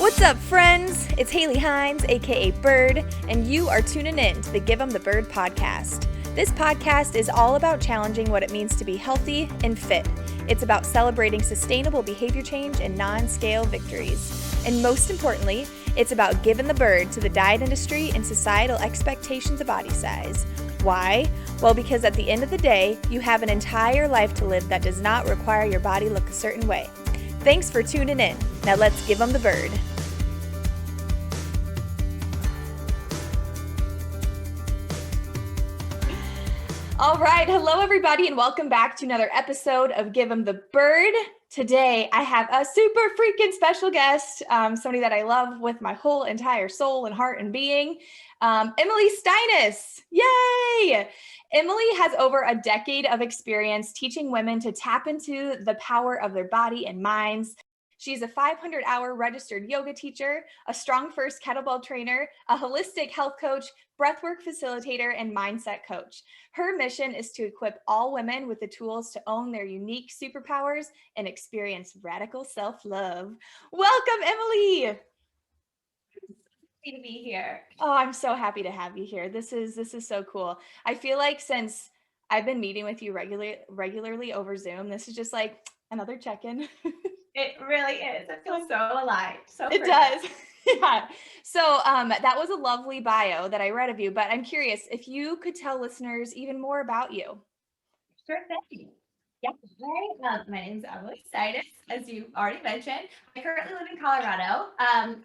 What's up, friends? It's Haley Hines, aka Bird, and you are tuning in to the Give 'em the Bird podcast. This podcast is all about challenging what it means to be healthy and fit. It's about celebrating sustainable behavior change and non-scale victories. And most importantly, it's about giving the bird to the diet industry and societal expectations of body size. Why? Well, because at the end of the day, you have an entire life to live that does not require your body look a certain way. Thanks for tuning in. Now let's give 'em the bird. All right. Hello, everybody, and welcome back to another episode of Give 'em the Bird. Today, I have a super freaking special guest, somebody that I love with my whole entire soul and heart and being, Emily Steinis. Yay! Emily has over a decade of experience teaching women to tap into the power of their body and minds. She's a 500-hour registered yoga teacher, a strong first kettlebell trainer, a holistic health coach, breathwork facilitator, and mindset coach. Her mission is to equip all women with the tools to own their unique superpowers and experience radical self-love. Welcome, Emily. Happy to be here. Oh, I'm so happy to have you here. This is so cool. I feel like since I've been meeting with you regularly over Zoom, this is just like another check-in. It really is. It feels so alive. So it does. Yeah. So that was a lovely bio that I read of you, but I'm curious if you could tell listeners even more about you. Sure thing. Yeah. My name is Emily Steinis, as you already mentioned. I currently live in Colorado,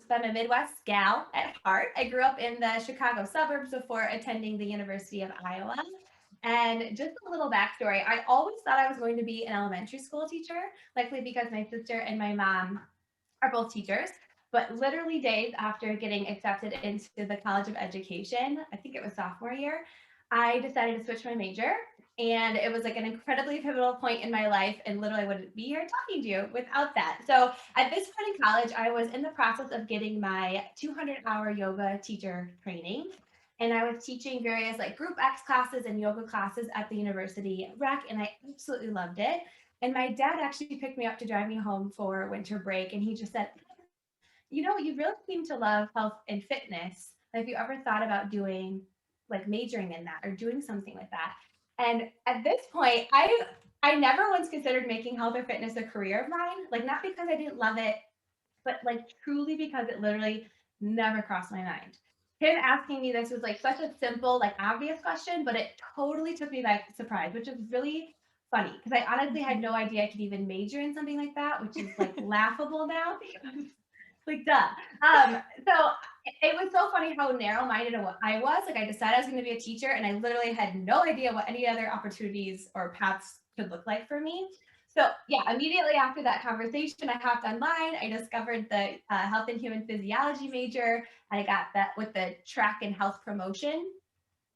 but I'm a Midwest gal at heart. I grew up in the Chicago suburbs before attending the University of Iowa. And just a little backstory, I always thought I was going to be an elementary school teacher, likely because my sister and my mom are both teachers. But literally days after getting accepted into the College of Education, I think it was sophomore year, I decided to switch my major. And it was like an incredibly pivotal point in my life, and literally I wouldn't be here talking to you without that. So at this point in college, I was in the process of getting my 200-hour yoga teacher training. And I was teaching various like group X classes and yoga classes at the University Rec, and I absolutely loved it. And my dad actually picked me up to drive me home for winter break, and he just said, you know, you really seem to love health and fitness. Have you ever thought about doing like majoring in that or doing something like that? And at this point, I never once considered making health or fitness a career of mine, like not because I didn't love it, but like truly because it literally never crossed my mind. Him asking me this was like such a simple, like obvious question, but it totally took me by surprise, which is really funny because I honestly had no idea I could even major in something like that, which is like laughable now. Like, duh. So it was so funny how narrow-minded I was. Like, I decided I was going to be a teacher, and I literally had no idea what any other opportunities or paths could look like for me. So yeah, immediately after that conversation, I hopped online. I discovered the health and human physiology major. I got that with the track and health promotion.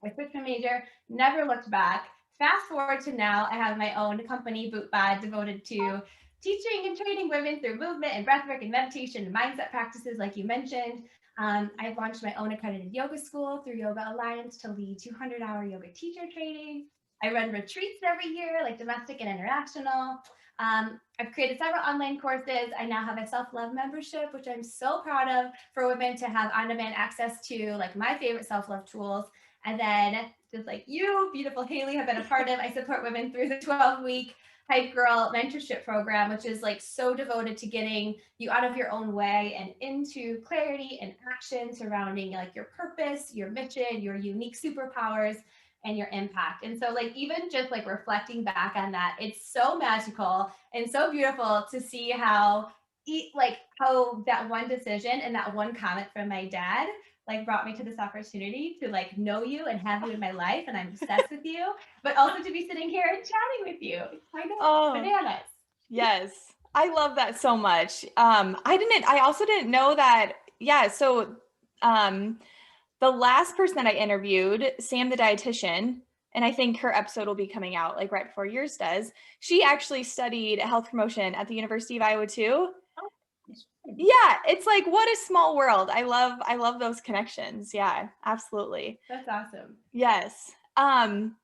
I switched my major, never looked back. Fast forward to now, I have my own company, boopbod, devoted to teaching and training women through movement and breathwork and meditation and mindset practices, like you mentioned. I've launched my own accredited yoga school through Yoga Alliance to lead 200-hour yoga teacher training. I run retreats every year, like domestic and international. I've created several online courses. I now have a self-love membership, which I'm so proud of, for women to have on-demand access to like my favorite self-love tools. And then just like you, beautiful Haley, have been a part of, I support women through the 12-week Hype Girl mentorship program, which is like so devoted to getting you out of your own way and into clarity and action surrounding like your purpose, your mission, your unique superpowers, and your impact. And so like even just like reflecting back on that, it's so magical and so beautiful to see how that one decision and that one comment from my dad like brought me to this opportunity to like know you and have you in my life, and I'm obsessed with you, but also to be sitting here and chatting with you. It's kind of bananas. Yes. I love that so much. I also didn't know that. Yeah. So, the last person that I interviewed, Sam, the dietitian, and I think her episode will be coming out like right before yours does. She actually studied health promotion at the University of Iowa too. Yeah, it's like, what a small world. I love those connections. Yeah, absolutely. That's awesome. Yes. And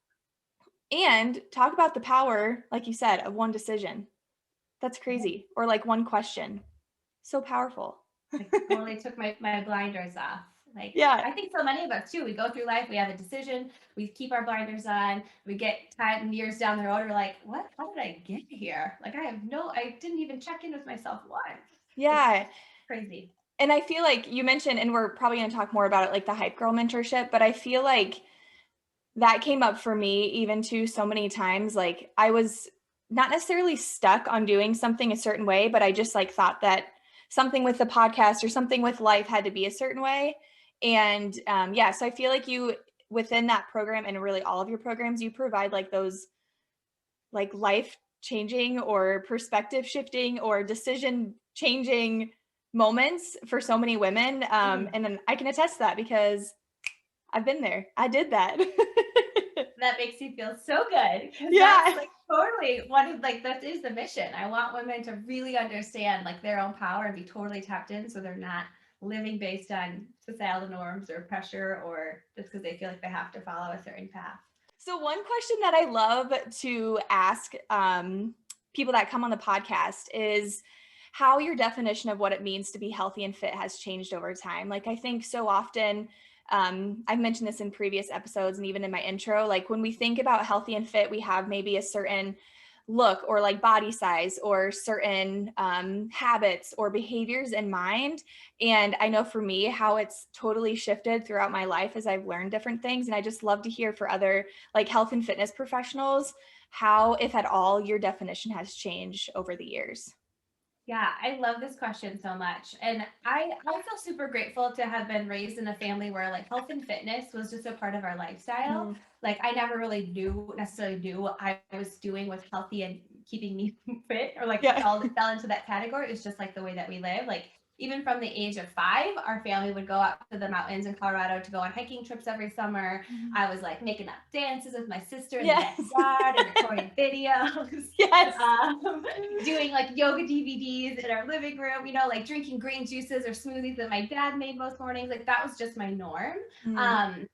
talk about the power, like you said, of one decision. That's crazy. Or like one question. So powerful. Like totally took my blinders off. Like, Yeah. I think so many of us too, we go through life, we have a decision, we keep our blinders on, we get time years down the road, we're like, what, how did I get here? Like, I didn't even check in with myself once. It's Yeah. crazy. And I feel like you mentioned, and we're probably going to talk more about it, like the Hype Girl mentorship, but I feel like that came up for me even too so many times. Like I was not necessarily stuck on doing something a certain way, but I just like thought that something with the podcast or something with life had to be a certain way. And yeah, so I feel like you within that program and really all of your programs, you provide like those like life changing or perspective shifting or decision changing moments for so many women. And then I can attest to that because I've been there. I did that. That makes you feel so good. Cause Yeah. that's like totally one of like, that is the mission. I want women to really understand like their own power and be totally tapped in. So they're not living based on societal norms or pressure or just because they feel like they have to follow a certain path. So one question that I love to ask people that come on the podcast is how your definition of what it means to be healthy and fit has changed over time. Like I think so often, I've mentioned this in previous episodes and even in my intro, like when we think about healthy and fit, we have maybe a certain look or like body size or certain habits or behaviors in mind. And I know for me how it's totally shifted throughout my life as I've learned different things. And I just love to hear for other like health and fitness professionals, how, if at all, your definition has changed over the years. Yeah, I love this question so much. And I feel super grateful to have been raised in a family where like health and fitness was just a part of our lifestyle. Mm. Like I never really necessarily knew what I was doing with healthy and keeping me fit or like Yeah. fell into that category. It's just like the way that we live. Like even from the age of 5, our family would go out to the mountains in Colorado to go on hiking trips every summer. I was like making up dances with my sister in the Yes. backyard and recording videos. Yes. Doing like yoga DVDs in our living room, you know, like drinking green juices or smoothies that my dad made most mornings. Like that was just my norm. Mm.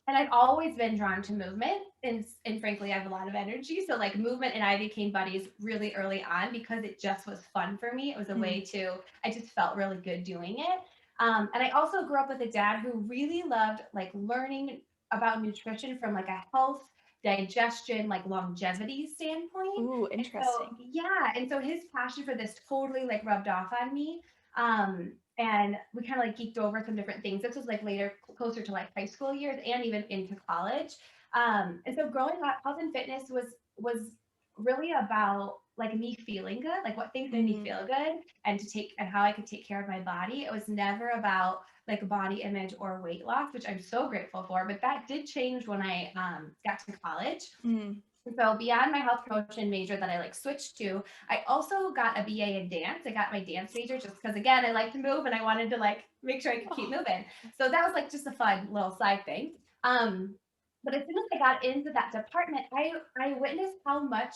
And I've always been drawn to movement and frankly, I have a lot of energy. So like movement and I became buddies really early on because it just was fun for me. It was a way to, I just felt really good doing it. And I also grew up with a dad who really loved like learning about nutrition from like a health digestion, like longevity standpoint. Ooh, And so, interesting. yeah. And so his passion for this totally like rubbed off on me. And we kind of like geeked over some different things. This was like later, closer to like high school years and even into college. And so growing up, health and fitness was really about like me feeling good, like what things made me feel good and how I could take care of my body. It was never about like body image or weight loss, which I'm so grateful for. But that did change when I got to college. Mm. So beyond my health promotion major that I like switched to, I also got a BA in dance. I got my dance major just because again, I like to move and I wanted to like make sure I could keep moving. So that was like just a fun little side thing. But as soon as I got into that department, I witnessed how much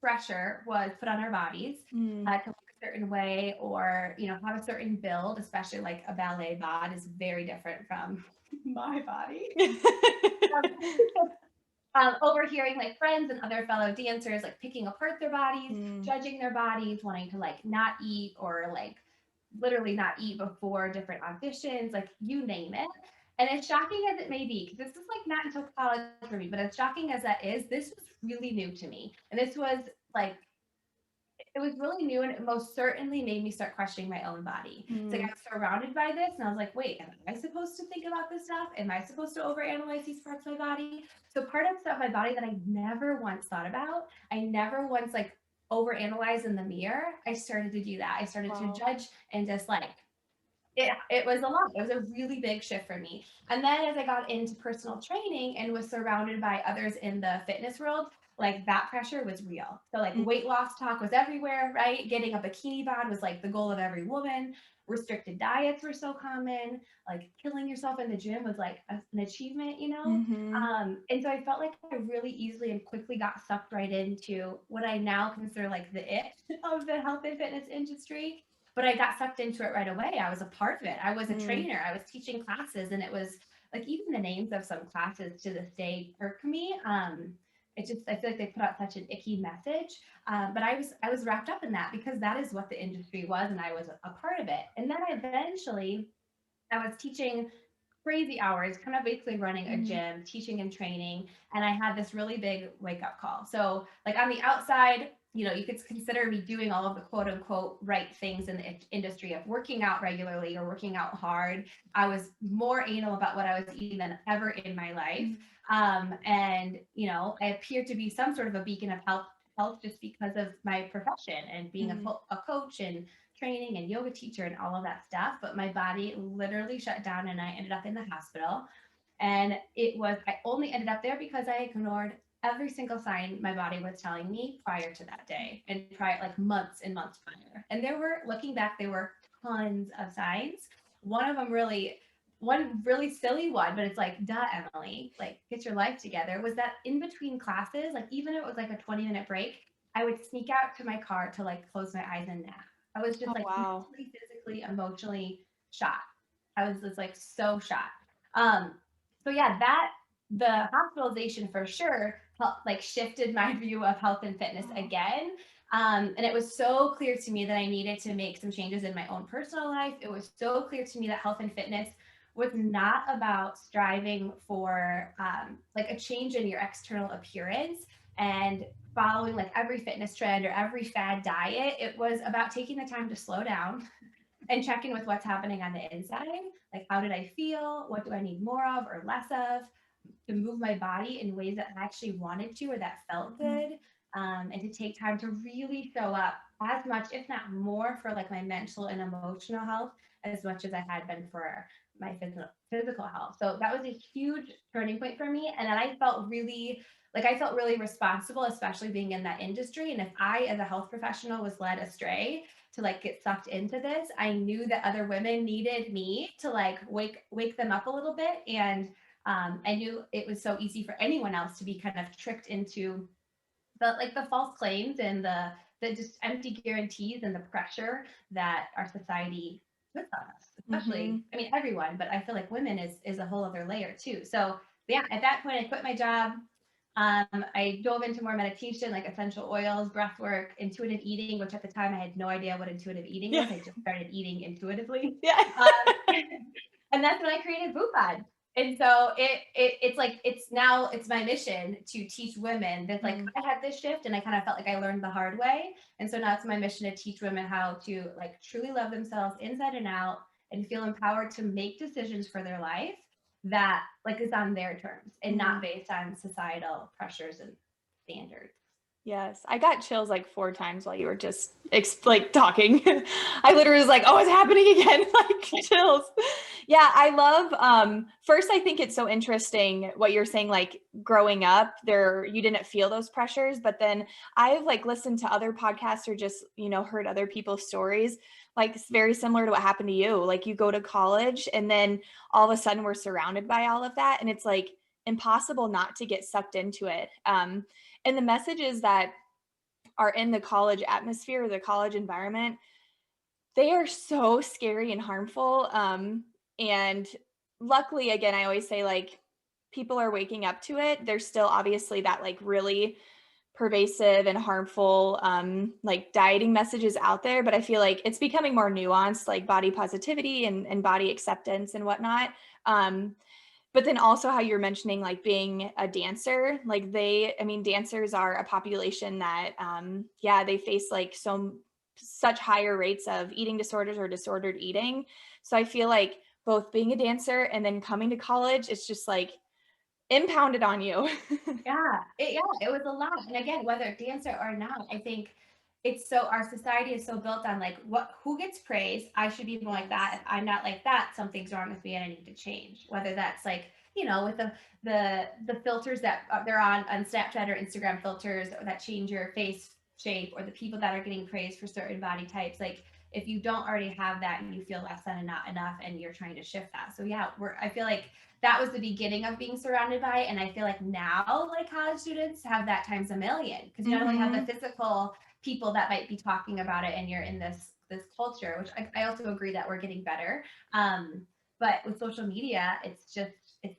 pressure was put on our bodies to look a certain way or, you know, have a certain build, especially like a ballet bod is very different from my body. Overhearing like friends and other fellow dancers like picking apart their bodies, judging their bodies, wanting to like not eat or like literally not eat before different auditions, like you name it. And as shocking as it may be, because this is like not until college for me, but as shocking as that is, this was really new to me. And this was like it was really new and it most certainly made me start questioning my own body. It's like I was surrounded by this and I was like, wait, am I supposed to think about this stuff? Am I supposed to overanalyze these parts of my body? So part of stuff my body that I never once thought about, I never once like overanalyzed in the mirror. I started to do that. I started to judge and just like it was a lot. It was a really big shift for me. And then as I got into personal training and was surrounded by others in the fitness world, like that pressure was real. So like weight loss talk was everywhere, right? Getting a bikini bod was like the goal of every woman. Restricted diets were so common. Like killing yourself in the gym was like an achievement, you know? And so I felt like I really easily and quickly got sucked right into what I now consider like the it of the health and fitness industry, but I got sucked into it right away. I was a part of it. I was a trainer. I was teaching classes, and it was like even the names of some classes to this day irk me. I feel like they put out such an icky message. But I was wrapped up in that because that is what the industry was, and I was a part of it. And then eventually I was teaching crazy hours, kind of basically running a gym, teaching and training. And I had this really big wake up call. So, like on the outside, you know, you could consider me doing all of the quote unquote right things in the industry of working out regularly or working out hard. I was more anal about what I was eating than ever in my life. And, you know, I appeared to be some sort of a beacon of health just because of my profession and being a coach and training and yoga teacher and all of that stuff. But my body literally shut down and I ended up in the hospital. And I only ended up there because I ignored every single sign my body was telling me prior to that day and prior, like months and months prior. And looking back, there were tons of signs. One really silly one, but it's like, duh, Emily, like get your life together, was that in between classes, like even if it was like a 20-minute break, I would sneak out to my car to like close my eyes and nap. I was just mentally, physically, emotionally shot. I was just like so shot. So yeah, the hospitalization for sure like shifted my view of health and fitness again. And it was so clear to me that I needed to make some changes in my own personal life. It was so clear to me that health and fitness was not about striving for like a change in your external appearance and following like every fitness trend or every fad diet. It was about taking the time to slow down and checking with what's happening on the inside. Like, how did I feel? What do I need more of or less of? To move my body in ways that I actually wanted to or that felt good. And to take time to really show up as much, if not more, for like my mental and emotional health as much as I had been for my physical health. So that was a huge turning point for me. And then I felt really responsible, especially being in that industry. And if I, as a health professional, was led astray to like get sucked into this, I knew that other women needed me to like wake them up a little bit. And I knew it was so easy for anyone else to be kind of tricked into the false claims and the just empty guarantees and the pressure that our society puts on us, especially, I mean, everyone, but I feel like women is a whole other layer too. So yeah, at that point I quit my job. I dove into more meditation, like essential oils, breath work, intuitive eating, which at the time I had no idea what intuitive eating was. I just started eating intuitively. And that's when I created boopbod. And so it's my mission to teach women that like I had this shift and I kind of felt like I learned the hard way. And so now it's my mission to teach women how to like truly love themselves inside and out and feel empowered to make decisions for their life that like is on their terms and not based on societal pressures and standards. Yes, I got chills like 4 times while you were just like talking. I literally was like, oh, it's happening again, like chills. Yeah, I love, first, I think it's so interesting what you're saying, like growing up there, you didn't feel those pressures, but then I've like listened to other podcasts or just, you know, heard other people's stories, like it's very similar to what happened to you. Like you go to college and then all of a sudden we're surrounded by all of that. And it's like impossible not to get sucked into it. And the messages that are in the college atmosphere, the college environment, they are so scary and harmful. And luckily, again, I always say like people are waking up to it. There's still obviously that like really pervasive and harmful like dieting messages out there, but I feel like it's becoming more nuanced, like body positivity and body acceptance and whatnot. But then also how you're mentioning like being a dancer, like dancers are a population that, they face like such higher rates of eating disorders or disordered eating. So I feel like both being a dancer and then coming to college, it's just like impounded on you. It was a lot. And again, whether dancer or not, I think our society is so built on like who gets praise. I should be more like that. If I'm not like that, something's wrong with me and I need to change. Whether that's like, you know, with the filters that they're on Snapchat or Instagram filters that change your face shape, or the people that are getting praised for certain body types. Like if you don't already have that and you feel less than and not enough and you're trying to shift that. So yeah, I feel like that was the beginning of being surrounded by. And I feel like now, like college students have that times a million, because you not only have the physical people that might be talking about it and you're in this culture, which I also agree that we're getting better. But with social media, it's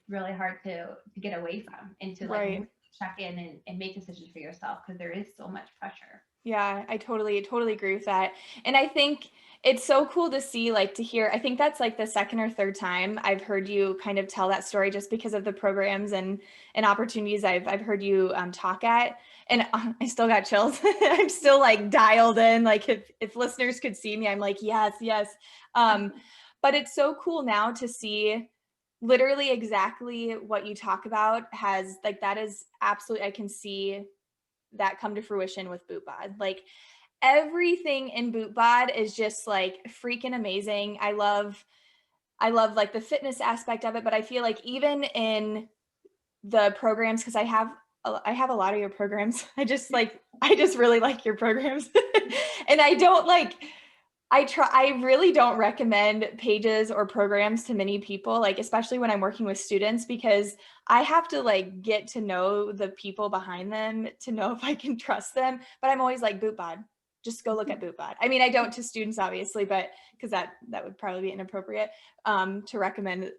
really hard to get away from into like check in and make decisions for yourself, because there is so much pressure. Yeah, I totally agree with that. And I think it's so cool to see, like, to hear, I think that's like the second or third time I've heard you kind of tell that story, just because of the programs and opportunities I've heard you talk at. And I still got chills. I'm still like dialed in. Like, if listeners could see me, I'm like, yes, yes. But it's so cool now to see literally exactly what you talk about has, like, that is absolutely, I can see that come to fruition with boopbod. Like, everything in boopbod is just like freaking amazing. I love like the fitness aspect of it, but I feel like even in the programs, because I have a lot of your programs. I just really like your programs. And I don't like, I really don't recommend pages or programs to many people, like, especially when I'm working with students, because I have to like get to know the people behind them to know if I can trust them. But I'm always like, boopbod, just go look at boopbod. I mean, I don't to students, obviously, but because that would probably be inappropriate to recommend,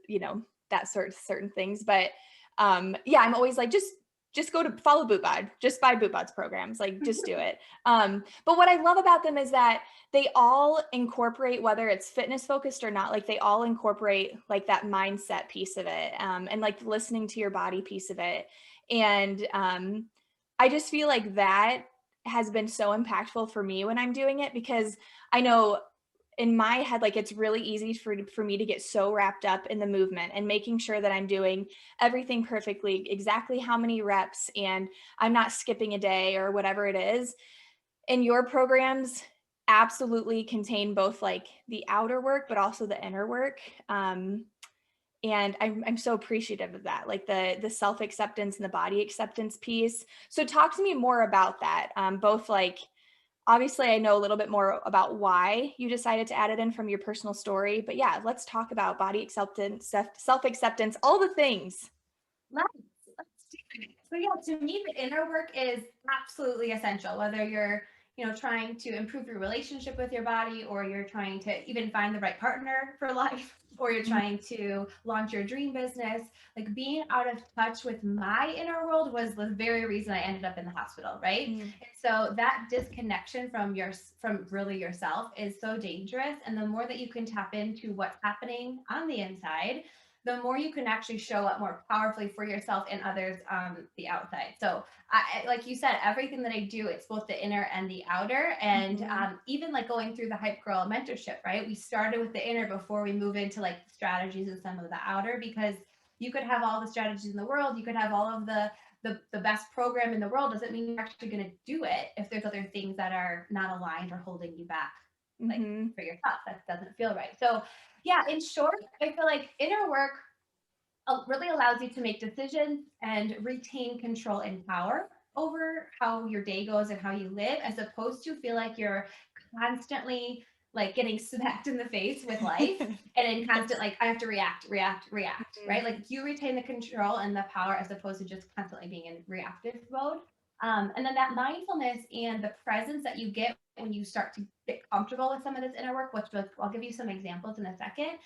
that certain things. But yeah, I'm always like, just go to follow boopbod, just buy boopbod's programs, like, just do it. But what I love about them is that they all incorporate, whether it's fitness focused or not, like, they all incorporate like that mindset piece of it, and like listening to your body piece of it. And I just feel like that has been so impactful for me when I'm doing it, because I know in my head, like, it's really easy for me to get so wrapped up in the movement and making sure that I'm doing everything perfectly, exactly how many reps, and I'm not skipping a day or whatever it is. And your programs absolutely contain both like the outer work, but also the inner work. And I'm so appreciative of that, like the self-acceptance and the body acceptance piece. So talk to me more about that. Both, like, obviously I know a little bit more about why you decided to add it in from your personal story, but yeah, let's talk about body acceptance, self-acceptance, all the things. Let's do it. So yeah, to me, the inner work is absolutely essential. Whether you're, trying to improve your relationship with your body, or you're trying to even find the right partner for life, or you're trying to launch your dream business, like, being out of touch with my inner world was the very reason I ended up in the hospital, right? And so that disconnection from really yourself is so dangerous. And the more that you can tap into what's happening on the inside, the more you can actually show up more powerfully for yourself and others on the outside. So like you said, everything that I do, it's both the inner and the outer. And even like going through the Hype Girl mentorship, right? We started with the inner before we move into like strategies and some of the outer, because you could have all the strategies in the world. You could have all of the best program in the world. Doesn't mean you're actually going to do it if there's other things that are not aligned or holding you back, like for yourself. That doesn't feel right. So yeah, in short, I feel like inner work really allows you to make decisions and retain control and power over how your day goes and how you live, as opposed to feel like you're constantly like getting smacked in the face with life and in constant, like, I have to react, right? Like, you retain the control and the power, as opposed to just constantly being in reactive mode. And then that mindfulness and the presence that you get when you start to get comfortable with some of this inner work, which I'll give you some examples in a second.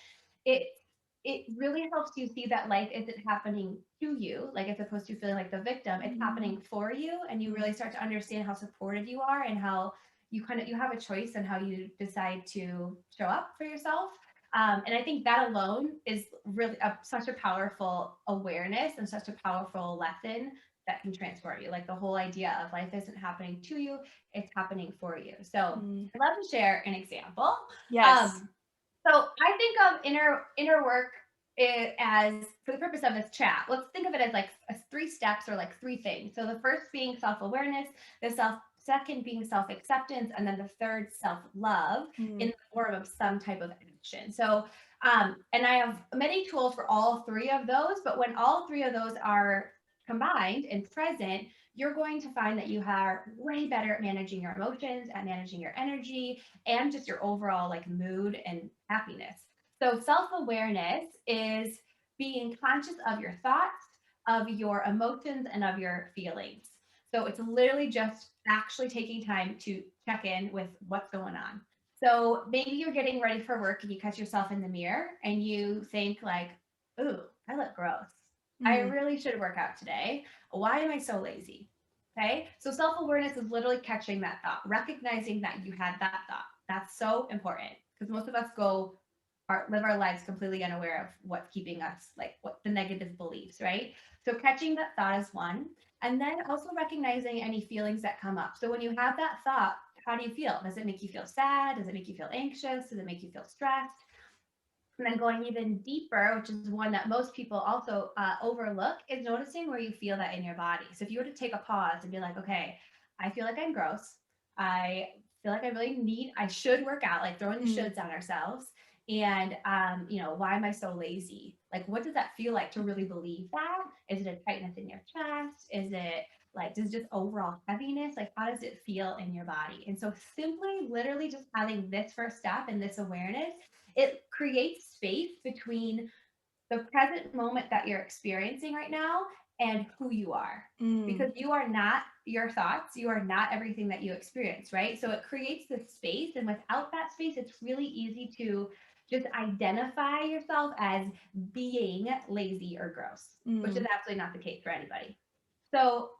It really helps you see that life isn't happening to you, like, as opposed to feeling like the victim. It's happening for you, and you really start to understand how supported you are, and how you have a choice in how you decide to show up for yourself. And I think that alone is really such a powerful awareness and such a powerful lesson that can transform you. Like, the whole idea of life isn't happening to you, it's happening for you. So I'd love to share an example. Yes. So I think of inner work as, for the purpose of this chat, let's think of it as like three steps, or like three things. So the first being self-awareness, second being self-acceptance, and then the third self-love in the form of some type of action. So and I have many tools for all three of those, but when all three of those are combined and present, you're going to find that you are way better at managing your emotions, at managing your energy, and just your overall like mood and happiness. So self-awareness is being conscious of your thoughts, of your emotions, and of your feelings. So it's literally just actually taking time to check in with what's going on. So maybe you're getting ready for work and you catch yourself in the mirror and you think like, ooh, I look gross. I really should work out today. Why am I so lazy? Okay. So self-awareness is literally catching that thought, recognizing that you had that thought. That's so important because most of us live our lives completely unaware of what's keeping us, like what the negative beliefs, right? So catching that thought is one. And then also recognizing any feelings that come up. So when you have that thought, how do you feel? Does it make you feel sad? Does it make you feel anxious? Does it make you feel stressed? And then going even deeper, which is one that most people also overlook, is noticing where you feel that in your body. So if you were to take a pause and be like, okay, I feel like I'm gross. I feel like I should work out, like throwing the shoulds on ourselves. And, why am I so lazy? Like, what does that feel like to really believe that? Is it a tightness in your chest? Is it like, does just overall heaviness? Like, how does it feel in your body? And so simply, literally just having this first step and this awareness, it creates space between the present moment that you're experiencing right now and who you are. Because you are not your thoughts, you are not everything that you experience, right? So it creates this space. And without that space, it's really easy to just identify yourself as being lazy or gross, which is absolutely not the case for anybody. So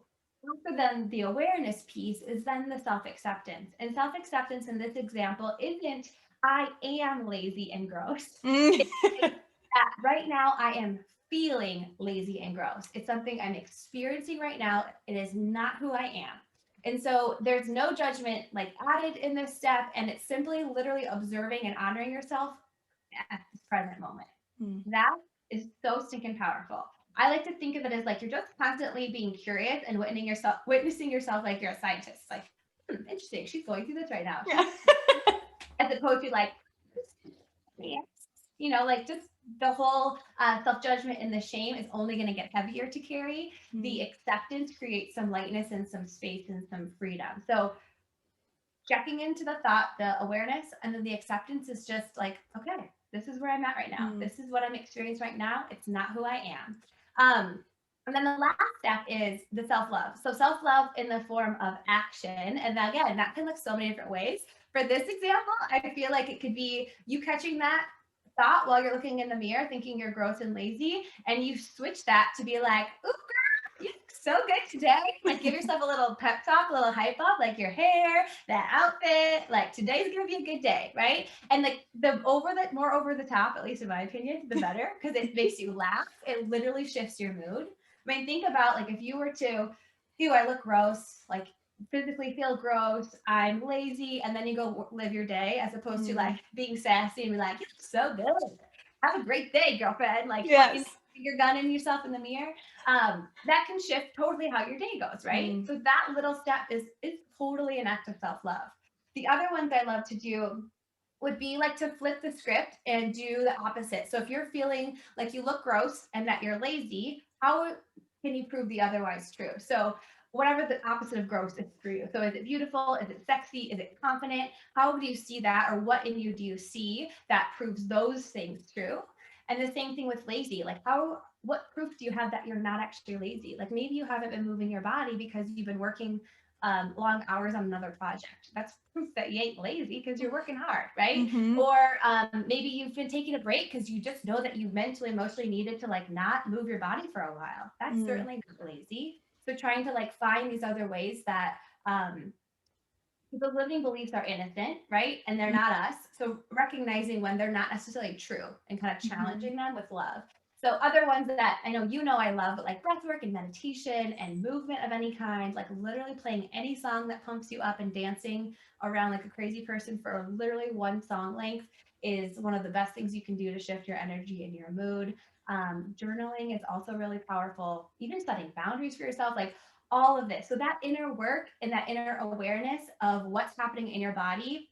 after then the awareness piece is then the self-acceptance. And self-acceptance in this example isn't I am lazy and gross. Right now I am feeling lazy and gross. It's something I'm experiencing right now. It is not who I am. And so there's no judgment like added in this step. And it's simply literally observing and honoring yourself at this present moment. That is so stinking powerful. I like to think of it as like you're just constantly being curious and witnessing yourself like you're a scientist. Like, interesting. She's going through this right now. Yeah. As opposed to like, like just the whole self-judgment and the shame is only going to get heavier to carry. The acceptance creates some lightness and some space and some freedom. So checking into the thought, the awareness, and then the acceptance is just like, okay, this is where I'm at right now. This is what I'm experiencing right now. It's not who I am. And then the last step is the self-love. So self-love in the form of action. And again, that can look so many different ways. For this example, I feel like it could be you catching that thought while you're looking in the mirror, thinking you're gross and lazy, and you switch that to be like, ooh, girl, you look so good today. Like give yourself a little pep talk, a little hype up, like your hair, that outfit, like today's gonna be a good day, right? And like more over the top, at least in my opinion, the better, because it makes you laugh. It literally shifts your mood. I mean, think about like if you were to, I look gross, like physically feel gross, I'm lazy, and then you go live your day as opposed to like being sassy and be like, you look so good. Have a great day, girlfriend. Like you're gunning yourself in the mirror. That can shift totally how your day goes, right? So that little step is totally an act of self-love. The other ones I love to do would be like to flip the script and do the opposite. So if you're feeling like you look gross and that you're lazy, how can you prove the otherwise true? So whatever the opposite of gross is for you. So is it beautiful? Is it sexy? Is it confident? How do you see that? Or what in you do you see that proves those things true? And the same thing with lazy. Like what proof do you have that you're not actually lazy? Like maybe you haven't been moving your body because you've been working long hours on another project. That's proof that you ain't lazy because you're working hard, right? Or maybe you've been taking a break because you just know that you mentally, emotionally needed to like not move your body for a while. That's certainly not lazy. So trying to like find these other ways that the limiting beliefs are innocent, right? And they're not us. So recognizing when they're not necessarily true and kind of challenging them with love. So other ones that I know I love, but like breathwork and meditation and movement of any kind, like literally playing any song that pumps you up and dancing around like a crazy person for literally one song length is one of the best things you can do to shift your energy and your mood. Journaling is also really powerful. Even setting boundaries for yourself, like all of this. So that inner work and that inner awareness of what's happening in your body,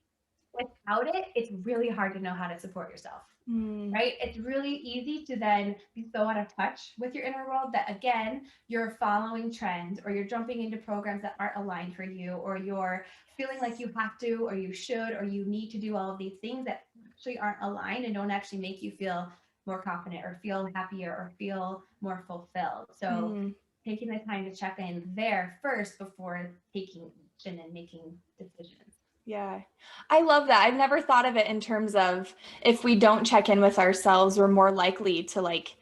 without it, it's really hard to know how to support yourself, right? It's really easy to then be so out of touch with your inner world that, again, you're following trends or you're jumping into programs that aren't aligned for you, or you're feeling like you have to, or you should, or you need to do all of these things that actually aren't aligned and don't actually make you feel more confident or feel happier or feel more fulfilled. So taking the time to check in there first before taking action and making decisions. Yeah, I love that. I've never thought of it in terms of if we don't check in with ourselves, we're more likely to like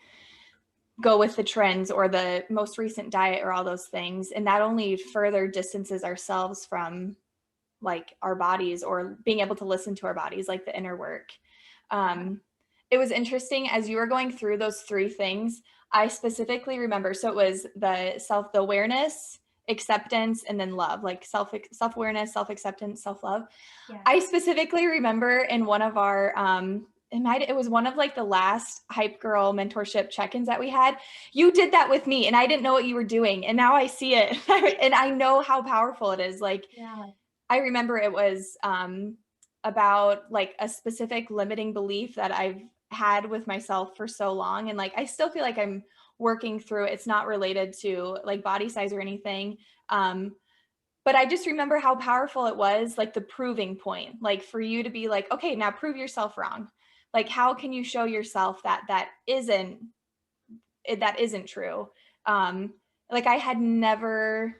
go with the trends or the most recent diet or all those things. And that only further distances ourselves from like our bodies or being able to listen to our bodies, like the inner work. It was interesting as you were going through those three things. I specifically remember, so it was the awareness, acceptance, and then love, like self-awareness, self-acceptance, self-love. Yeah. I specifically remember in one of our, it was one of like the last Hype Girl mentorship check-ins that we had. You did that with me and I didn't know what you were doing. And now I see it and I know how powerful it is. Like, Yeah. I remember it was about like a specific limiting belief that I've had with myself for so long. And like, I still feel like I'm working through it. It's not related to like body size or anything. But I just remember how powerful it was, like the proving point, like for you to be like, okay, now prove yourself wrong. Like, how can you show yourself that isn't true? Like I had never,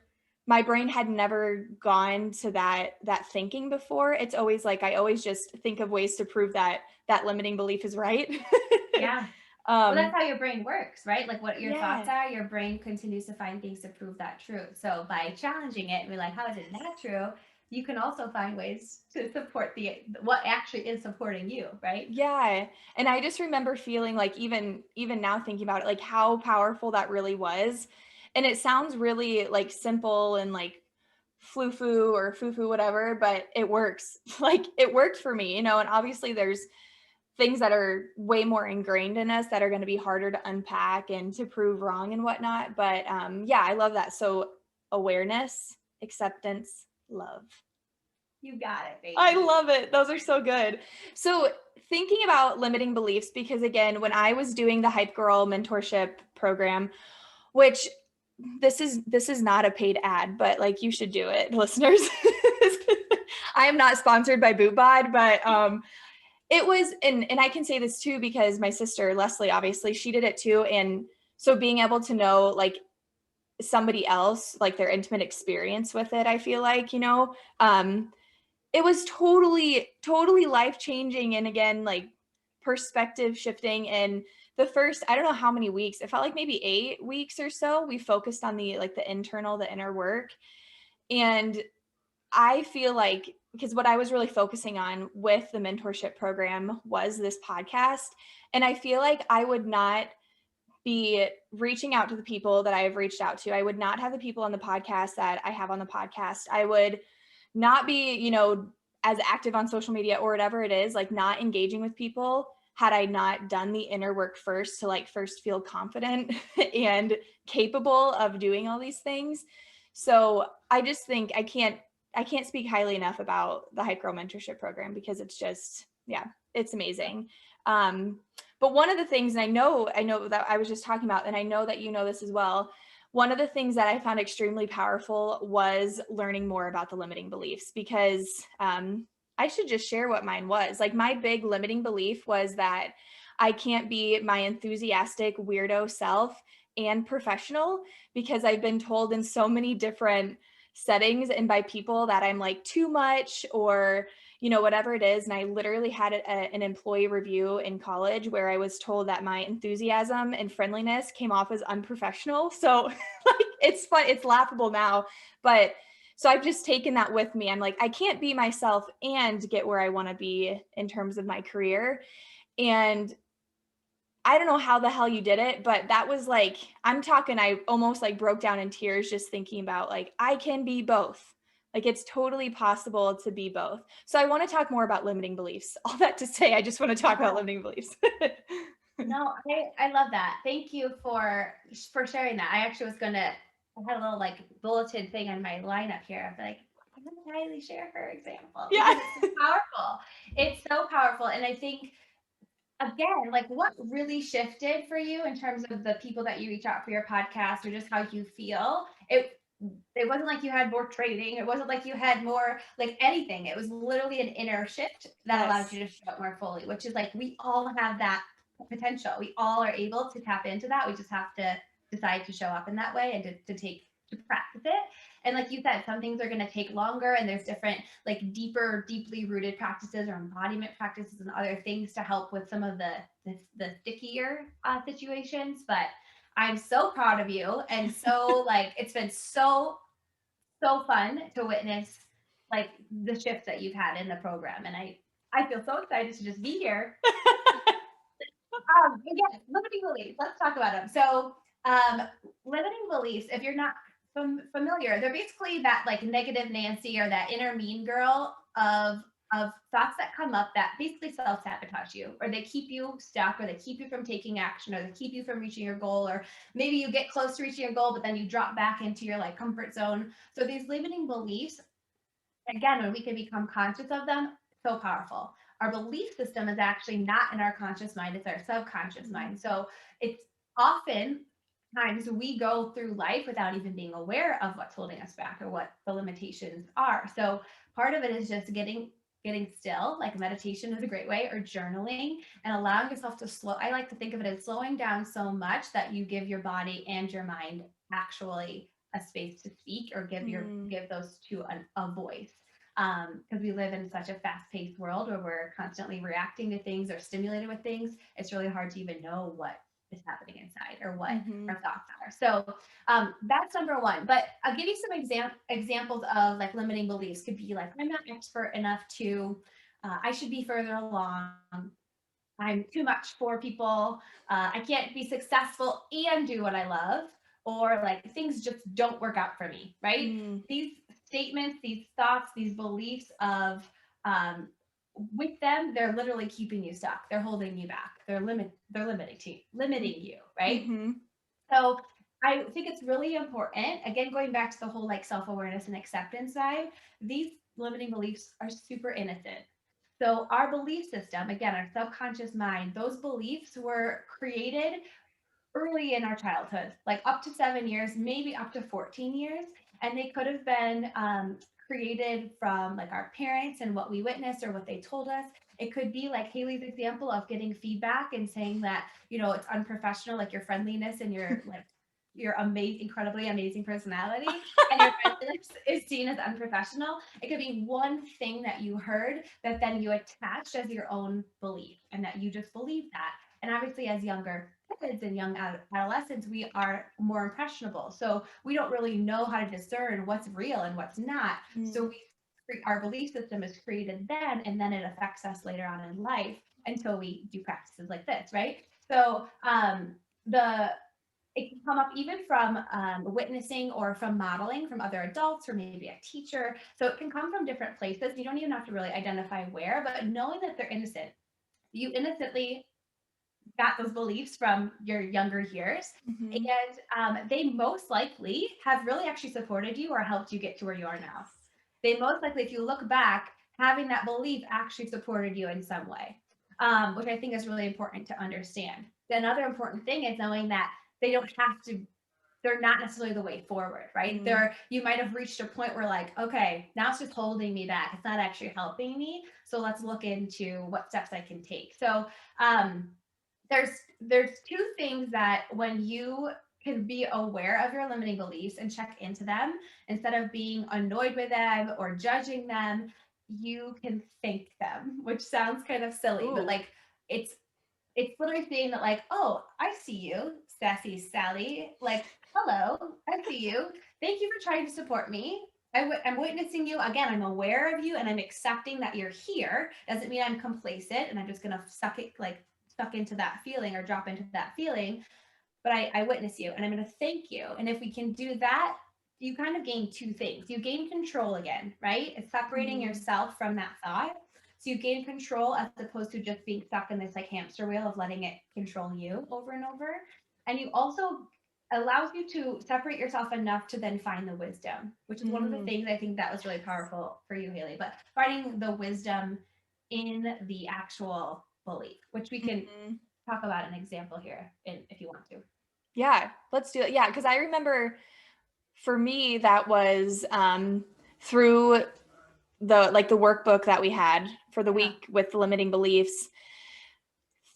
my brain had never gone to that thinking before. It's always like, I always just think of ways to prove that limiting belief is right. Yeah. Well, that's how your brain works, right? Like what your thoughts Yeah. are, your brain continues to find things to prove that true. So by challenging it and be like, how is it not true? You can also find ways to support what actually is supporting you, right? Yeah. And I just remember feeling like even now thinking about it, like how powerful that really was. And it sounds really like simple and like flu-foo or foo-foo, whatever, but it works. Like it worked for me, and obviously there's things that are way more ingrained in us that are going to be harder to unpack and to prove wrong and whatnot. But yeah, I love that. So awareness, acceptance, love. You got it, baby. I love it. Those are so good. So thinking about limiting beliefs, because again, when I was doing the Hype Girl mentorship program, which this is not a paid ad, but like you should do it, listeners. I am not sponsored by boopbod, but it was, and I can say this too, because my sister, Leslie, obviously she did it too. And so being able to know like somebody else, like their intimate experience with it, I feel like, it was totally life-changing. And again, like perspective shifting. And the first, I don't know how many weeks, it felt like maybe 8 weeks or so, we focused on the inner work. And I feel like, because what I was really focusing on with the mentorship program was this podcast. And I feel like I would not be reaching out to the people that I have reached out to. I would not have the people on the podcast that I have on the podcast. I would not be, as active on social media or whatever it is, like not engaging with people had I not done the inner work first to like first feel confident and capable of doing all these things. So I just think I can't speak highly enough about the Hype Girl mentorship program, because it's just, yeah, it's amazing. But one of the things, and I know that I was just talking about, and I know that you know this as well, one of the things that I found extremely powerful was learning more about the limiting beliefs, because I should just share what mine was. Like my big limiting belief was that I can't be my enthusiastic weirdo self and professional, because I've been told in so many different settings and by people that I'm like too much, or whatever it is. And I literally had an employee review in college where I was told that my enthusiasm and friendliness came off as unprofessional. So like, it's fun, it's laughable now, but so I've just taken that with me. I'm like, I can't be myself and get where I want to be in terms of my career. And I don't know how the hell you did it, but that was like, I'm talking, I almost like broke down in tears just thinking about like, I can be both. Like it's totally possible to be both. So I want to talk more about limiting beliefs. All that to say, I just want to talk about limiting beliefs. No, I love that. Thank you for sharing that. I actually was I had a little like bulleted thing on my lineup here. I'm like, I'm gonna highly share her example Yeah. because it's so powerful. It's so powerful. And I think again, like what really shifted for you in terms of the people that you reach out for your podcast or just how you feel? It wasn't like you had more training. It wasn't like you had more like anything. It was literally an inner shift that allowed you to show up more fully, which is like we all have that potential. We all are able to tap into that. We just have to decide to show up in that way and to practice it. And like you said, some things are going to take longer, and there's different like deeply rooted practices or embodiment practices and other things to help with some of the stickier situations. But I'm so proud of you. And so like, it's been so fun to witness like the shift that you've had in the program. And I feel so excited to just be here. Again, limiting beliefs. Let's talk about them. So, limiting beliefs, if you're not familiar, they're basically that like negative Nancy or that inner mean girl of thoughts that come up that basically self-sabotage you, or they keep you stuck, or they keep you from taking action, or they keep you from reaching your goal, or maybe you get close to reaching your goal, but then you drop back into your like comfort zone. So these limiting beliefs, again, when we can become conscious of them, so powerful. Our belief system is actually not in our conscious mind, it's our subconscious mind. So it's often times we go through life without even being aware of what's holding us back or what the limitations are. So part of it is just getting still, like meditation is a great way, or journaling, and allowing yourself to slow. I like to think of it as slowing down so much that you give your body and your mind actually a space to speak, or give those two a voice. Because we live in such a fast-paced world where we're constantly reacting to things or stimulated with things. It's really hard to even know what is happening inside or what our thoughts are. So that's number one. But I'll give you some examples of like limiting beliefs. Could be like, I'm not expert enough to, I should be further along. I'm too much for people. I can't be successful and do what I love. Or like things just don't work out for me, right? These statements, these thoughts, these beliefs of with them, they're literally keeping you stuck. They're holding you back. They're limiting you, right? So I think it's really important, again, going back to the whole like self-awareness and acceptance side, these limiting beliefs are super innocent. So our belief system, again, our subconscious mind, those beliefs were created early in our childhood, like up to 7 years, maybe up to 14 years. And they could have been created from like our parents and what we witnessed or what they told us. It could be like Haley's example of getting feedback and saying that, you know, it's unprofessional, like your friendliness and your like your incredibly amazing personality, and your friendliness is seen as unprofessional. It could be one thing that you heard that then you attached as your own belief, and that you just believe that. And obviously, as younger kids and young adolescents, we are more impressionable. So we don't really know how to discern what's real and what's not. So our belief system is created then, and then it affects us later on in life until we do practices like this, right? So it can come up even from witnessing or from modeling from other adults, or maybe a teacher. So it can come from different places. You don't even have to really identify where, but knowing that they're innocent. You innocently got those beliefs from your younger years, and they most likely have really actually supported you or helped you get to where you are now. They most likely, if you look back, having that belief actually supported you in some way, which I think is really important to understand. Another important thing is knowing that they don't have to, they're not necessarily the way forward, right? You might have reached a point where like, okay, now it's just holding me back. It's not actually helping me. So let's look into what steps I can take. So there's two things that when you can be aware of your limiting beliefs and check into them, instead of being annoyed with them or judging them, you can thank them, which sounds kind of silly, but like it's literally saying that like, oh, I see you, sassy Sally. Like, hello, I see you. Thank you for trying to support me. I'm witnessing you. Again, I'm aware of you, and I'm accepting that you're here. Doesn't mean I'm complacent and I'm just going to suck into that feeling or drop into that feeling. But I witness you, and I'm going to thank you. And if we can do that, you kind of gain two things. You gain control again, right? It's separating yourself from that thought. So you gain control as opposed to just being stuck in this like hamster wheel of letting it control you over and over. And you also allows you to separate yourself enough to then find the wisdom, which is one of the things I think that was really powerful for you, Haley. But finding the wisdom in the actual belief, which we can talk about an example here if you want to. Yeah, let's do it. Yeah, because I remember for me that was through the workbook that we had for the week with the limiting beliefs.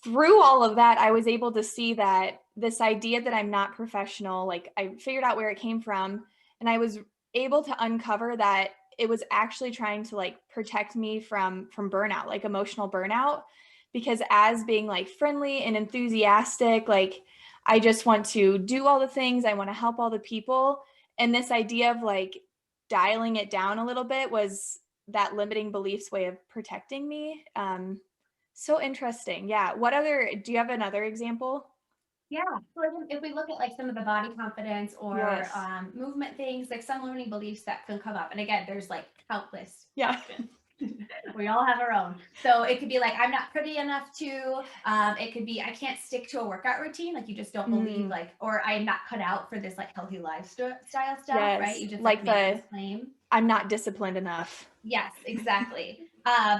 Through all of that, I was able to see that this idea that I'm not professional, like I figured out where it came from, and I was able to uncover that it was actually trying to like protect me from burnout, like emotional burnout, because as being like friendly and enthusiastic, like I just want to do all the things. I want to help all the people. And this idea of like dialing it down a little bit was that limiting beliefs way of protecting me. So interesting. Yeah. Do you have another example? Yeah. So if we look at like some of the body confidence or Yes. movement things, like some limiting beliefs that can come up. And again, there's like countless. Yeah. We all have our own. So it could be like, I'm not pretty enough to, it could be, I can't stick to a workout routine. Like you just don't believe like, or I'm not cut out for this like healthy lifestyle stuff, Yes. right? You just like make this claim. I'm not disciplined enough. Yes, exactly.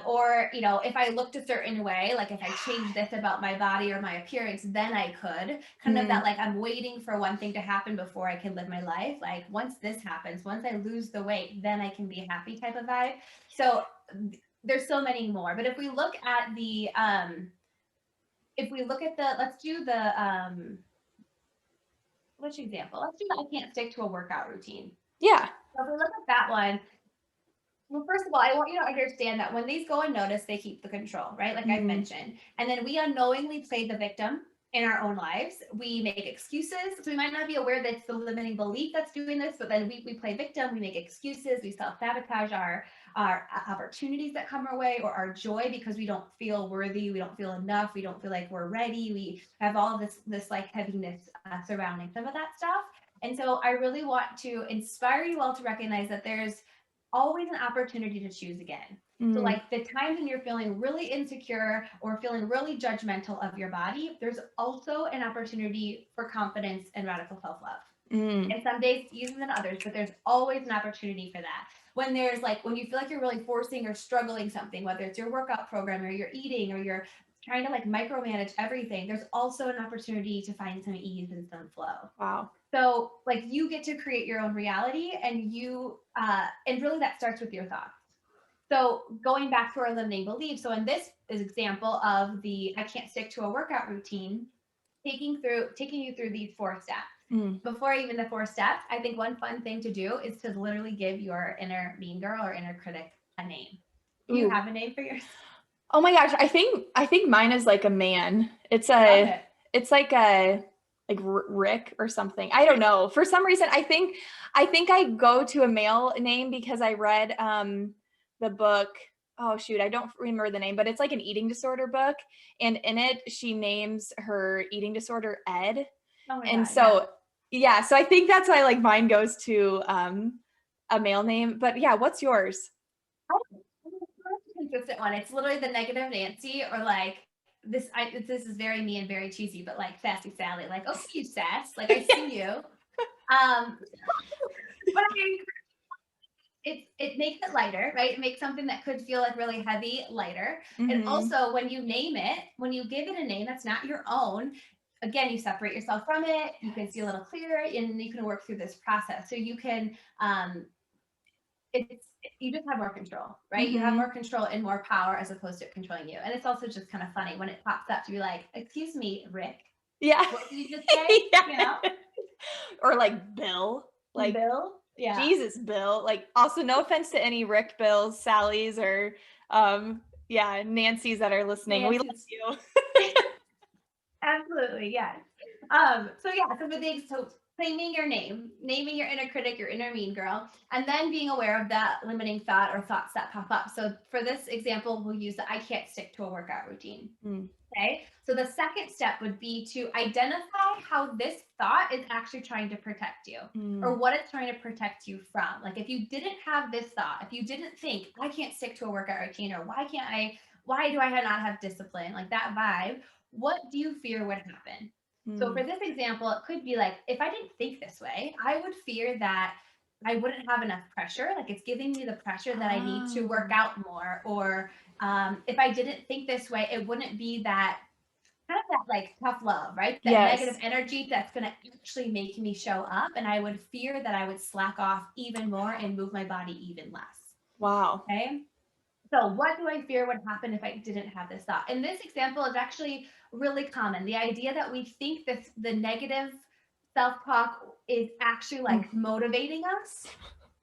Or, you know, if I looked a certain way, like if I changed this about my body or my appearance, then I could kind of that, like, I'm waiting for one thing to happen before I can live my life. Like once this happens, once I lose the weight, then I can be happy type of vibe. So there's so many more, but if we look at let's do the, which example? Let's do the, I can't stick to a workout routine. Yeah. So if we look at that one, well, first of all, I want you to understand that when these go unnoticed, they keep the control, right? Like I've mentioned. And then we unknowingly play the victim in our own lives. We make excuses. So we might not be aware that it's the limiting belief that's doing this, but then we play victim, we make excuses, we self-sabotage our opportunities that come our way or our joy because we don't feel worthy, we don't feel enough, we don't feel like we're ready. We have all of this like heaviness surrounding some of that stuff. And so I really want to inspire you all to recognize that there's always an opportunity to choose again. So like the times when you're feeling really insecure or feeling really judgmental of your body, there's also an opportunity for confidence and radical self-love. And some days it's easier than others, but there's always an opportunity for that. When you feel like you're really forcing or struggling something, whether it's your workout program or you're eating or you're trying to like micromanage everything, there's also an opportunity to find some ease and some flow. Wow. So like you get to create your own reality and and really that starts with your thoughts. So going back to our limiting beliefs. So in this is example of the, I can't stick to a workout routine, taking you through these 4 steps. Before even the 4 steps, I think one fun thing to do is to literally give your inner mean girl or inner critic a name. Do you have a name for yours? Oh my gosh. I think mine is like a man. It's like Rick or something. I don't know. For some reason, I think I go to a male name because I read the book. Oh shoot, I don't remember the name, but it's like an eating disorder book, and in it she names her eating disorder Ed. Oh my and God, so yeah, so I think that's why like mine goes to a male name. But yeah, what's yours? Consistent one. It's literally the negative Nancy or like this is very me and very cheesy, but like sassy Sally, like, oh, you sass, like I see you. But I mean, it makes it lighter, right? It makes something that could feel like really heavy lighter. And also when you name it, when you give it a name that's not your own, again, you separate yourself from it, you can see a little clearer and you can work through this process. So you can you just have more control, right? You have more control and more power as opposed to it controlling you. And it's also just kind of funny when it pops up to be like, excuse me, Rick. Yeah. What did you just say? Yeah. You know? Or like Bill. Like Bill? Yeah. Jesus, Bill. Like also no offense to any Rick, Bills, Sallys, or Nancy's that are listening. Nancy's. We love you. Absolutely, yes. So claiming your name, naming your inner critic, your inner mean girl, and then being aware of that limiting thought or thoughts that pop up. So for this example, we'll use the I can't stick to a workout routine. Okay. So the second step would be to identify how this thought is actually trying to protect you or what it's trying to protect you from. Like if you didn't have this thought, if you didn't think I can't stick to a workout routine or why do I not have discipline, like that vibe, what do you fear would happen? So for this example, it could be like, if I didn't think this way, I would fear that I wouldn't have enough pressure. Like it's giving me the pressure that I need to work out more. Or if I didn't think this way, it wouldn't be that kind of that like tough love, right? That negative energy that's going to actually make me show up. And I would fear that I would slack off even more and move my body even less. Wow. Okay. So what do I fear would happen if I didn't have this thought? And this example is actually really common. The idea that we think that the negative self-talk is actually like motivating us,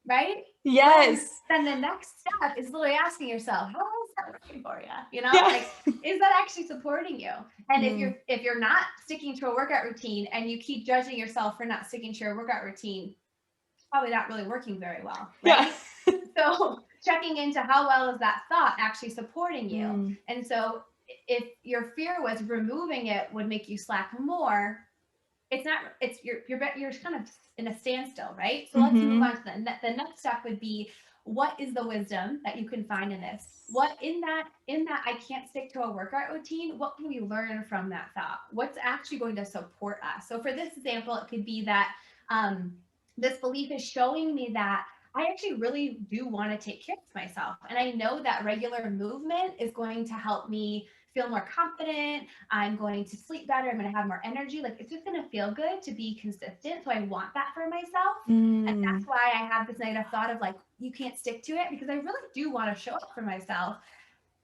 right? Yes. Then the next step is literally asking yourself, how is that working for you? You know, Yeah. like, is that actually supporting you? And Mm. if you're not sticking to a workout routine and you keep judging yourself for not sticking to your workout routine, it's probably not really working very well, Yeah. right? So checking into how well is that thought actually supporting you? Mm. And so if your fear was removing it would make you slack more, it's not, it's you're kind of in a standstill, right? So let's move Mm-hmm. on to the next step would be, what is the wisdom that you can find in this? What in that I can't stick to a workout routine, what can we learn from that thought? What's actually going to support us? So for this example, it could be that this belief is showing me that I actually really do want to take care of myself. And I know that regular movement is going to help me feel more confident. I'm going to sleep better. I'm going to have more energy. Like, it's just going to feel good to be consistent. So I want that for myself. And that's why I have this negative thought of like, you can't stick to it, because I really do want to show up for myself.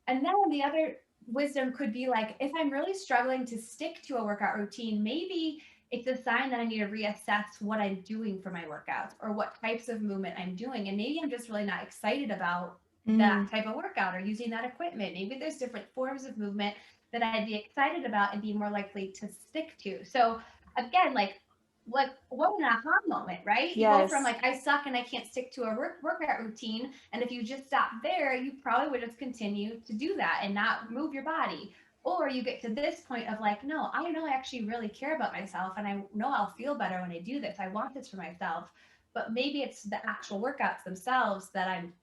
And then the other wisdom could be like, if I'm really struggling to stick to a workout routine, maybe it's a sign that I need to reassess what I'm doing for my workouts or what types of movement I'm doing. And maybe I'm just really not excited about that type of workout or using that equipment. Maybe there's different forms of movement that I'd be excited about and be more likely to stick to. So again, like, what an aha moment, right? You go from Yes. like, I suck and I can't stick to a workout routine, and if you just stop there, you probably would just continue to do that and not move your body. Or you get to this point of like, no, I know I actually really care about myself, and I know I'll feel better when I do this. I want this for myself. But maybe it's the actual workouts themselves that I'm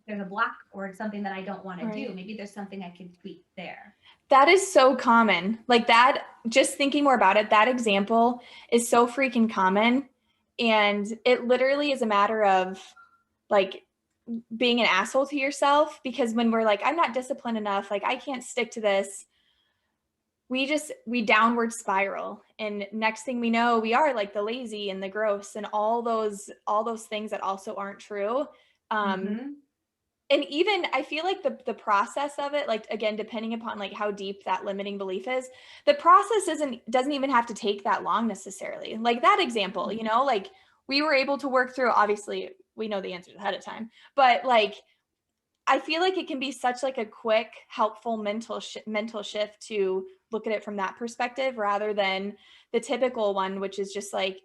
there's a block or something that I don't want to do. Maybe there's something I can tweak there. That is so common. Like that, just thinking more about it, that example is so freaking common. And it literally is a matter of like being an asshole to yourself, because when we're like, I'm not disciplined enough, like I can't stick to this, we downward spiral. And next thing we know, we are like the lazy and the gross and all those things that also aren't true. And even I feel like the process of it, like again, depending upon like how deep that limiting belief is, the process doesn't even have to take that long necessarily. Like that example, you know, like we were able to work through, obviously we know the answers ahead of time, but like I feel like it can be such like a quick, helpful mental shift to look at it from that perspective rather than the typical one, which is just like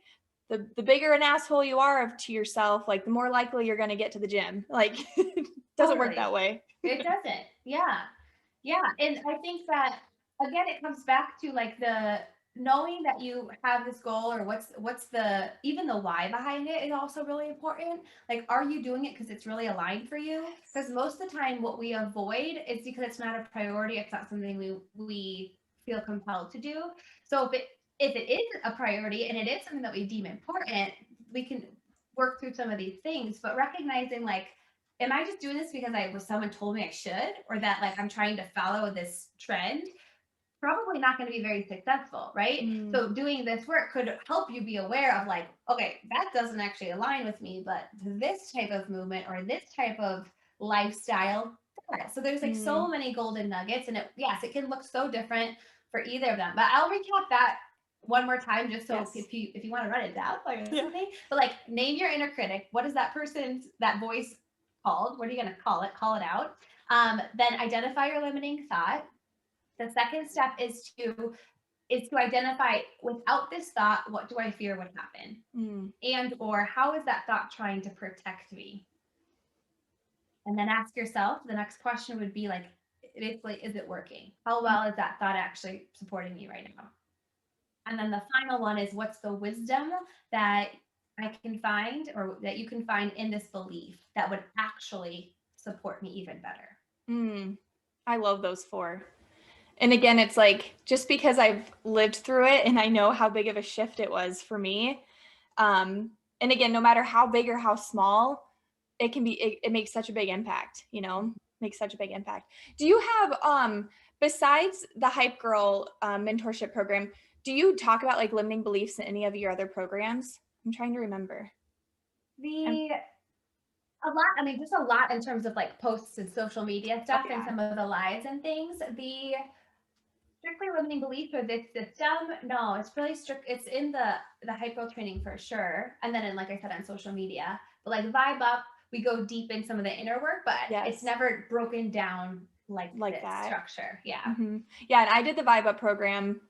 the bigger an asshole you are to yourself, like the more likely you're going to get to the gym. Like it doesn't work that way. It doesn't. Yeah. Yeah. And I think that again, it comes back to like the knowing that you have this goal, or what's the even the why behind it is also really important. Like, are you doing it because it's really aligned for you? Because most of the time what we avoid is because it's not a priority. It's not something we feel compelled to do. So if it is a priority and it is something that we deem important, we can work through some of these things, but recognizing like, am I just doing this because someone told me I should, or that like I'm trying to follow this trend? Probably not going to be very successful, right? So doing this work could help you be aware of like, okay, that doesn't actually align with me, but this type of movement or this type of lifestyle. So there's like so many golden nuggets, and it can look so different for either of them. But I'll recap that one more time, just so if you want to write it down while you're listening. But like, name your inner critic. What is that voice called? What are you going to call it? Call it out. Then identify your limiting thought. The second step is to identify, without this thought, what do I fear would happen? And or how is that thought trying to protect me? And then ask yourself, the next question would be like, basically, is it working? How well is that thought actually supporting me right now? And then the final one is, what's the wisdom that I can find, or that you can find in this belief that would actually support me even better? I love those 4. And again, it's like, just because I've lived through it and I know how big of a shift it was for me. And again, no matter how big or how small, it can be, it makes such a big impact, you know, makes such a big impact. Do you have, besides the Hype Girl mentorship program, do you talk about like limiting beliefs in any of your other programs? I'm trying to remember. A lot, I mean, just a lot in terms of like posts and social media stuff and some of the lives and things. The strictly limiting belief for this system, no, it's really strict. It's in the hypo training for sure. And then in, like I said, on social media, but like Vibe Up, we go deep in some of the inner work, but it's never broken down like this that structure. Yeah. Mm-hmm. Yeah. And I did the Vibe Up program.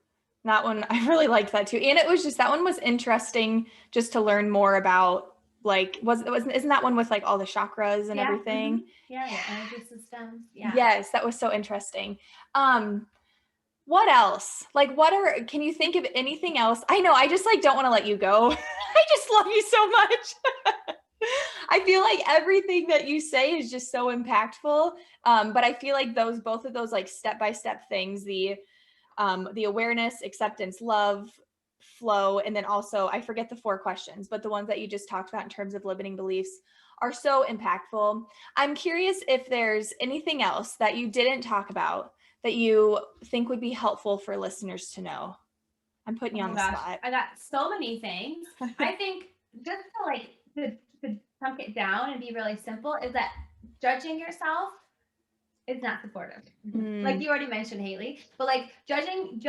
That one, I really liked that too. And it was just, that one was interesting just to learn more about, like, isn't that one with like all the chakras and everything? Mm-hmm. Yeah. Your energy systems. Yeah. Yes. That was so interesting. What else? Like, can you think of anything else? I know, I just like don't want to let you go. I just love you so much. I feel like everything that you say is just so impactful. But I feel like both of those like step-by-step things, the awareness, acceptance, love, flow, and then also I forget the 4 questions, but the ones that you just talked about in terms of limiting beliefs are so impactful. I'm curious if there's anything else that you didn't talk about that you think would be helpful for listeners to know. I'm putting you on the spot. I got so many things. I think just to chunk it down and be really simple is that judging yourself is not supportive. Like you already mentioned, Haley, but like judgment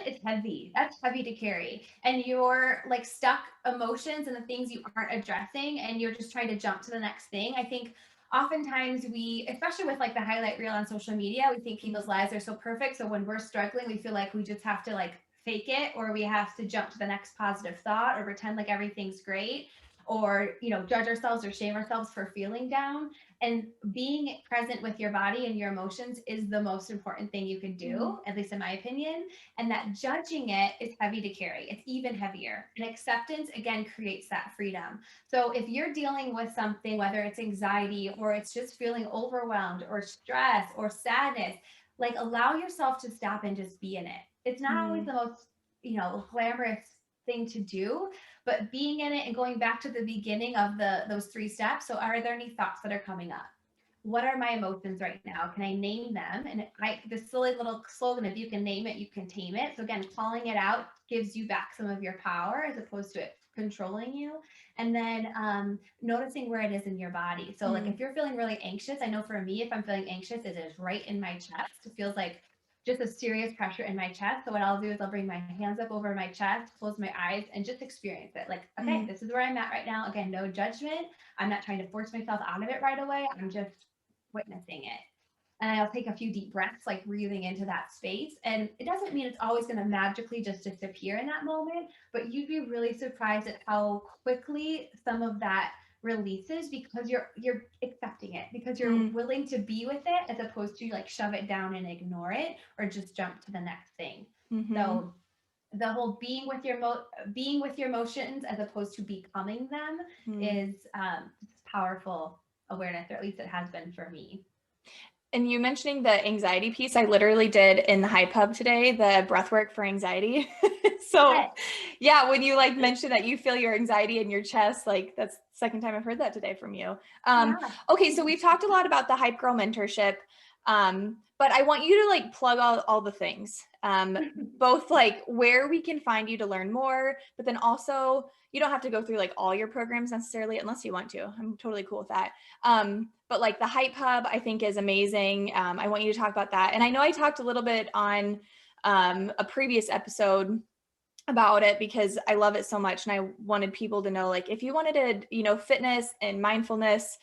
is heavy. That's heavy to carry. And your like stuck emotions and the things you aren't addressing, and you're just trying to jump to the next thing. I think oftentimes we, especially with like the highlight reel on social media, we think people's lives are so perfect. So when we're struggling, we feel like we just have to like fake it, or we have to jump to the next positive thought, or pretend like everything's great, or judge ourselves or shame ourselves for feeling down. And being present with your body and your emotions is the most important thing you can do, at least in my opinion. And that judging it is heavy to carry. It's even heavier. And acceptance, again, creates that freedom. So if you're dealing with something, whether it's anxiety or it's just feeling overwhelmed or stress or sadness, like allow yourself to stop and just be in it. It's not always the most, glamorous thing to do, but being in it and going back to the beginning of those 3 steps. So are there any thoughts that are coming up? What are my emotions right now? Can I name them? And this silly little slogan, if you can name it, you can tame it. So again, calling it out gives you back some of your power as opposed to it controlling you. And then noticing where it is in your body. So like if you're feeling really anxious, I know for me, if I'm feeling anxious, it is right in my chest. It feels like just a serious pressure in my chest. So what I'll do is I'll bring my hands up over my chest, close my eyes, and just experience it. Like, okay, this is where I'm at right now. Again, no judgment. I'm not trying to force myself out of it right away. I'm just witnessing it. And I'll take a few deep breaths, like breathing into that space. And it doesn't mean it's always going to magically just disappear in that moment, but you'd be really surprised at how quickly some of that releases, because you're accepting it, because you're willing to be with it, as opposed to like shove it down and ignore it or just jump to the next thing. So the whole being with your emotions as opposed to becoming them is powerful awareness, or at least it has been for me. And you mentioning the anxiety piece, I literally did in the Hype Hub today, the breathwork for anxiety. So yeah, when you like mentioned that you feel your anxiety in your chest, like that's the second time I've heard that today from you. Okay, so we've talked a lot about the Hype Girl mentorship, but I want you to like plug all the things, both like where we can find you to learn more, but then also you don't have to go through like all your programs necessarily unless you want to. I'm totally cool with that. But like the Hype Hub, I think is amazing. I want you to talk about that. And I know I talked a little bit on a previous episode about it because I love it so much. And I wanted people to know, like, if you wanted to, fitness and mindfulness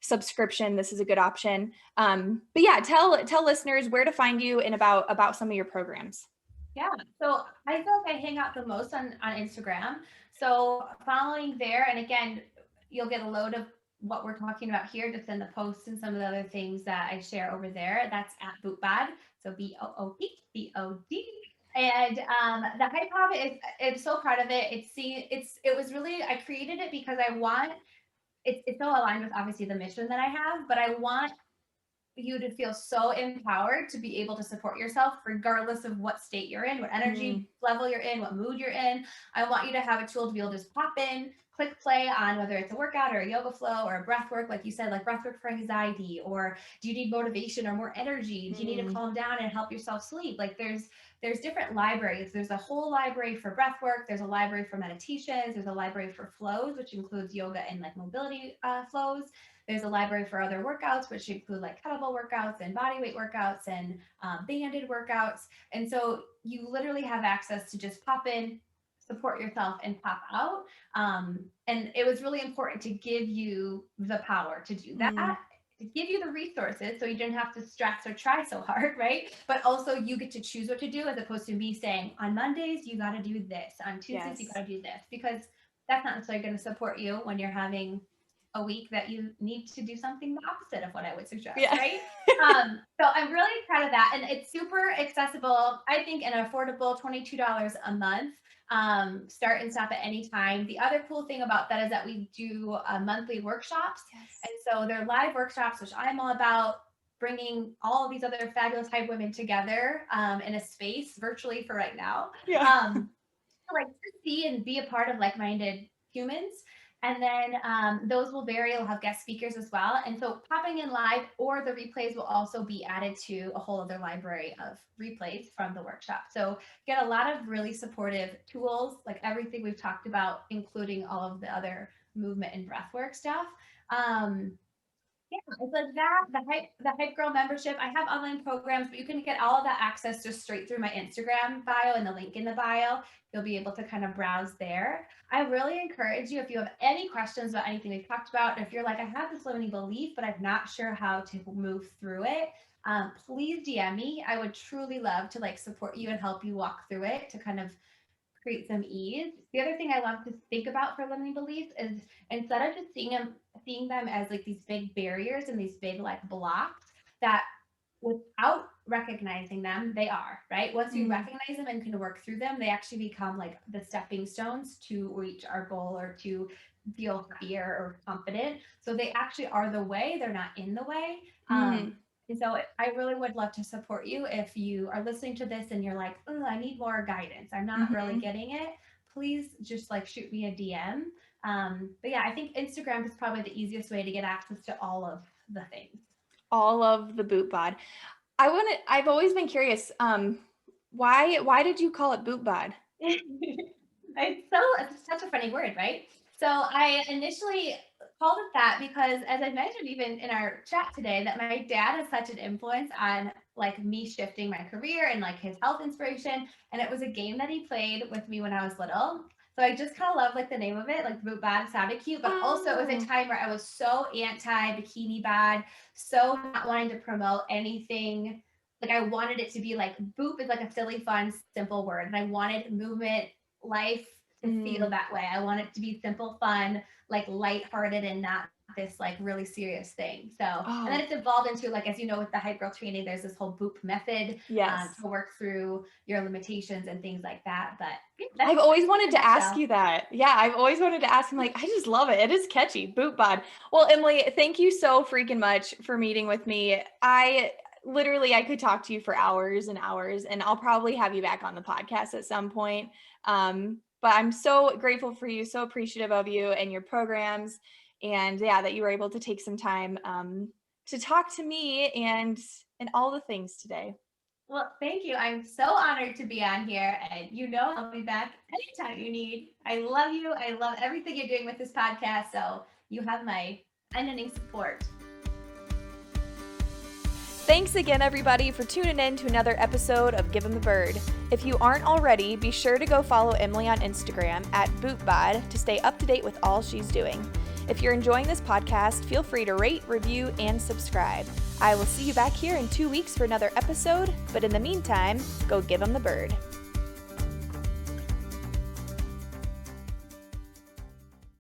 subscription, this is a good option. But yeah, tell listeners where to find you and about some of your programs. Yeah. So I feel like I hang out the most on Instagram. So following there, and again, you'll get a load of what we're talking about here just in the posts and some of the other things that I share over there. That's at boopbod. So BOOPBOD. And the Hype Hub I'm so proud of it. It was really, I created it because I want, it's so aligned with obviously the mission that I have, but I want you to feel so empowered to be able to support yourself regardless of what state you're in, what energy level you're in, what mood you're in. I want you to have a tool to be able to just pop in, click play on whether it's a workout or a yoga flow or a breath work, like you said, like breath work for anxiety, or do you need motivation or more energy? Do you need to calm down and help yourself sleep? Like there's different libraries. There's a whole library for breath work. There's a library for meditations. There's a library for flows, which includes yoga and like mobility flows. There's a library for other workouts, which include like kettlebell workouts and body weight workouts and banded workouts. And so you literally have access to just pop in, support yourself and pop out. And it was really important to give you the power to do that, to give you the resources so you didn't have to stress or try so hard, right? But also you get to choose what to do as opposed to me saying, on Mondays, you got to do this. On Tuesdays, you got to do this. Because that's not necessarily going to support you when you're having a week that you need to do something the opposite of what I would suggest, right? So I'm really proud of that. And it's super accessible, I think, and affordable, $22 a month. Start and stop at any time. The other cool thing about that is that we do monthly workshops. Yes. And so they're live workshops, which I'm all about, bringing all of these other fabulous Hive women together in a space virtually for right now. Yeah. Like to see and be a part of like-minded humans. And then those will vary. We'll have guest speakers as well. And so popping in live or the replays will also be added to a whole other library of replays from the workshop. So get a lot of really supportive tools, like everything we've talked about, including all of the other movement and breathwork stuff. Yeah, it's like that, the Hype Girl membership. I have online programs, but you can get all of that access just straight through my Instagram bio and the link in the bio. You'll be able to kind of browse there. I really encourage you, if you have any questions about anything we've talked about, if you're like, I have this limiting belief, but I'm not sure how to move through it, please DM me. I would truly love to like support you and help you walk through it to kind of create some ease. The other thing I love to think about for limiting beliefs is instead of just seeing them as like these big barriers and these big like blocks, that without recognizing them, they are, right? Once you recognize them and can work through them, they actually become like the stepping stones to reach our goal or to feel happier or confident. So they actually are the way, they're not in the way. And so I really would love to support you if you are listening to this and you're like, oh, I need more guidance. I'm not really getting it. Please just like shoot me a DM. But yeah, I think Instagram is probably the easiest way to get access to all of the things. All of the boopbod. I've always been curious. Why did you call it boopbod? It's such a funny word, right? So I initially called it that because, as I mentioned even in our chat today, that my dad has such an influence on like me shifting my career and like his health inspiration. And it was a game that he played with me when I was little. So I just kind of love like the name of it, like boot bod sounded cute, but also it was a time where I was so anti-bikini bod, so not wanting to promote anything. Like I wanted it to be like boop is like a silly, fun, simple word. And I wanted movement, life to feel that way. I want it to be simple, fun, like lighthearted and not this like really serious thing. So, and then it's evolved into like, as you know, with the Hype Girl training, there's this whole boop method to work through your limitations and things like that. But I've always wanted to ask you that. Yeah, I've always wanted to ask him, like, I just love it. It is catchy, boop bod. Well, Emily, thank you so freaking much for meeting with me. I could talk to you for hours and hours, and I'll probably have you back on the podcast at some point. But I'm so grateful for you, so appreciative of you and your programs. And yeah, that you were able to take some time to talk to me and all the things today. Well, thank you. I'm so honored to be on here, and you know I'll be back anytime you need. I love you. I love everything you're doing with this podcast. So you have my unending support. Thanks again, everybody, for tuning in to another episode of Give 'em the Bird. If you aren't already, be sure to go follow Emily on Instagram at boopbod to stay up to date with all she's doing. If you're enjoying this podcast, feel free to rate, review, and subscribe. I will see you back here in 2 weeks for another episode, but in the meantime, go give 'em the bird.